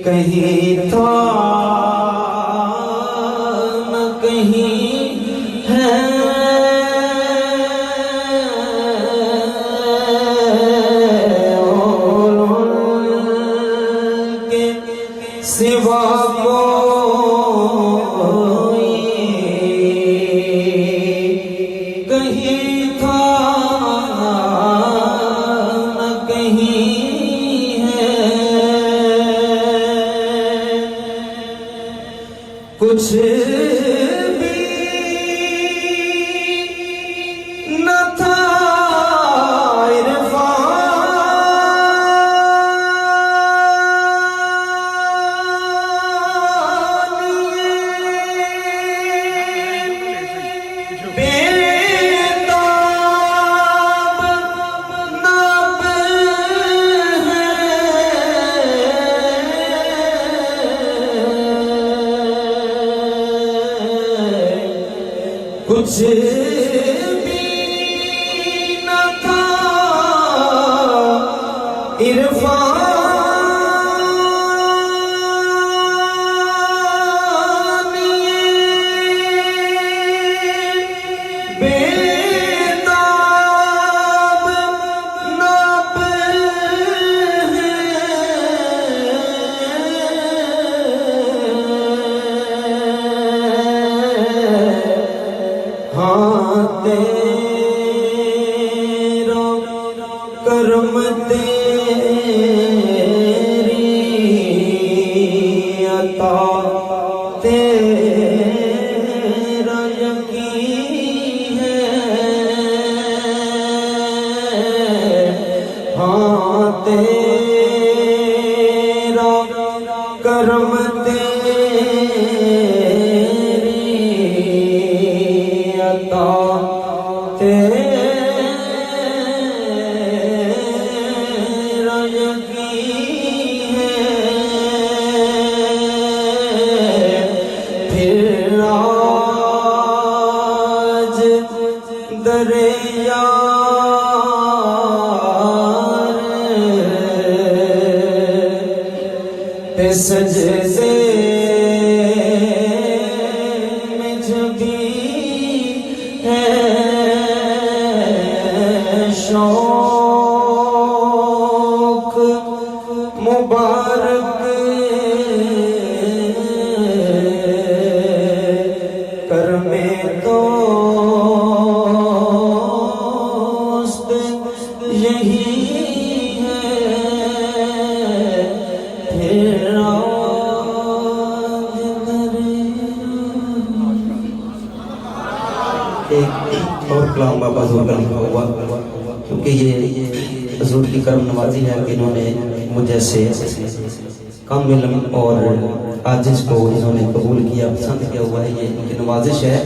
कहीं था न कहीं है, और उनके सिवा कोई कहीं था न कहीं कुछ भी न था कुछ भी न था इरफान ये बेताब नाप है, हाँ तेरा कर्म तेरी अता तेरा यकीन है, हाँ तेरा कर्म तेरा यकीन है। फिर आज दरिया पे सजदे में जबी है शौक मुबारक कर में दोस्त यही है। फिर एक और कलाम बाबा जोर का लिखा हुआ, क्योंकि ये हुजूर की करम नवाजी है कि इन्होंने मुझे से कामिल और आजिज को इन्होंने कबूल किया, पसंद किया हुआ है, ये इनकी नवाजिश है।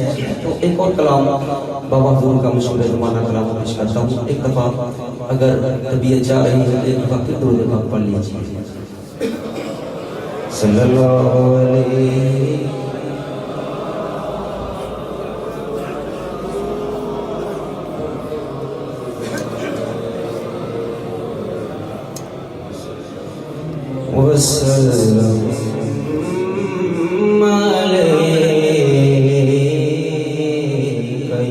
तो एक और कलाम बाबा हुजूर का मशहूर ज़माना कलाम पेश करता हूँ। एक दफ़ा अगर तबीयत चाह रही है तो एक दफ़ा फिर दो दफ़ा पढ़ लीजिए। सल्लल्लाहु अलैहि वसल्लम अलैका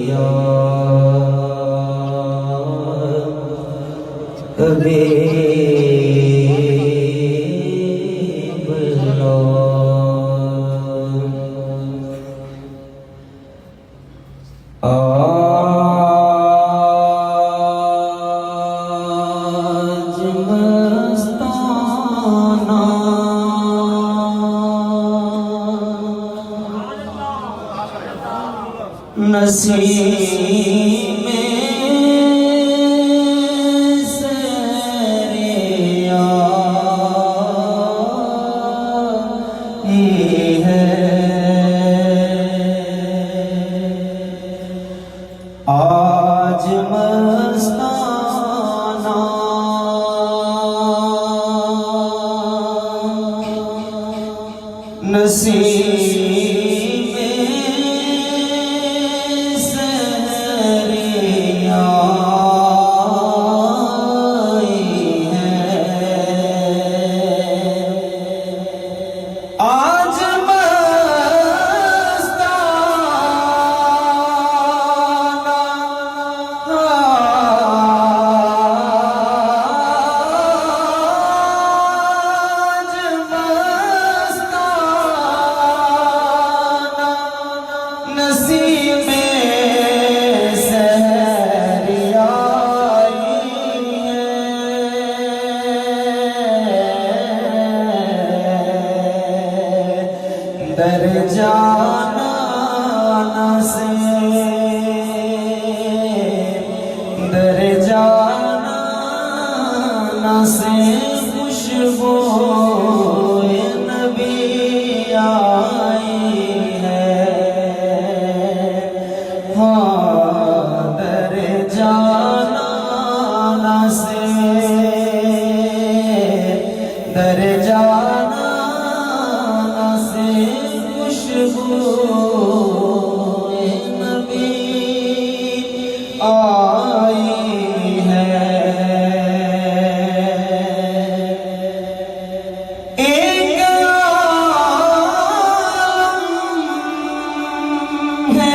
या हबीबल्लाह। आज मस्ताना नसीब में सरिया है। आज मस्ताना नसीब दर जाना से दर जाना से खुशबू नबी आई है। हाँ दर जाना से दर जाना नबी आई है। एक आलम है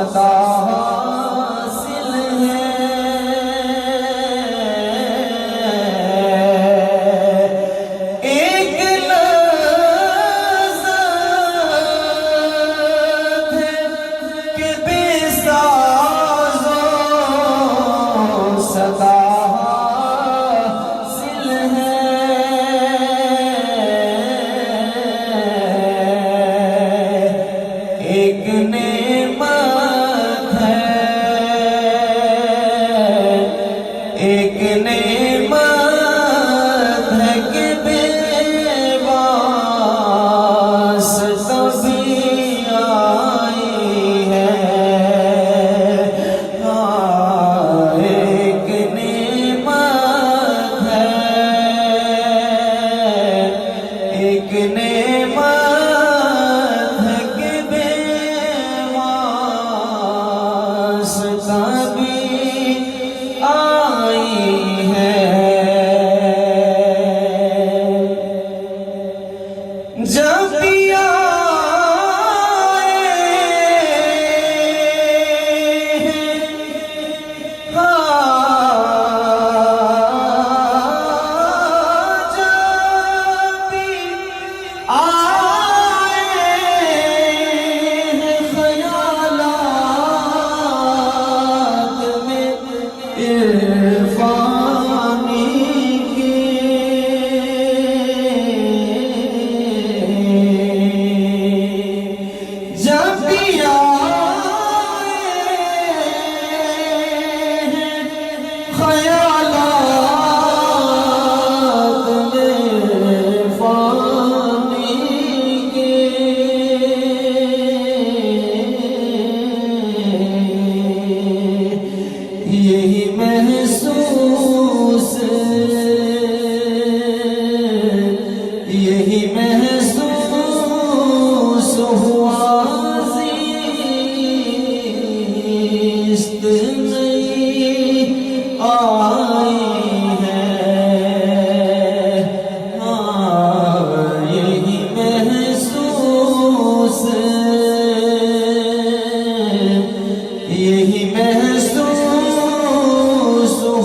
सदा हासिल है। एक लज़्ज़त है कि बेसाज़ो सदा हासिल है। एक नेमत है, एक नेमत है कि बेवास्ता भी आई है। हाँ, एक नेमत है, एक नेमत है कि बेवास्ता भी आई है। जब भी आए हैं, जब भी आए हैं ख़यालात में इरफानी के, जब भी आए हैं ख़यालात में इरफानी के, यही महसूस, यही महसूस हुआ ज़िस्त नहीं आई है। हाँ, यही महसूस, यही महसूस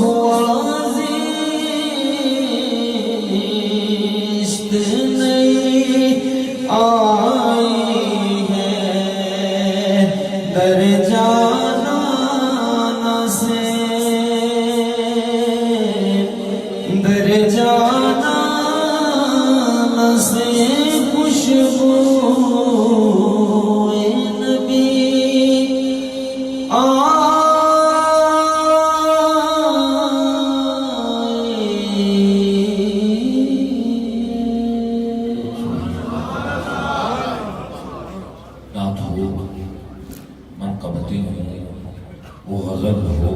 हुआ ज़िस्त नहीं आई है। दर जाना से, दर जाना से खुशबू नबी नात हो, मनकबतें हो, वो गज़ल हो,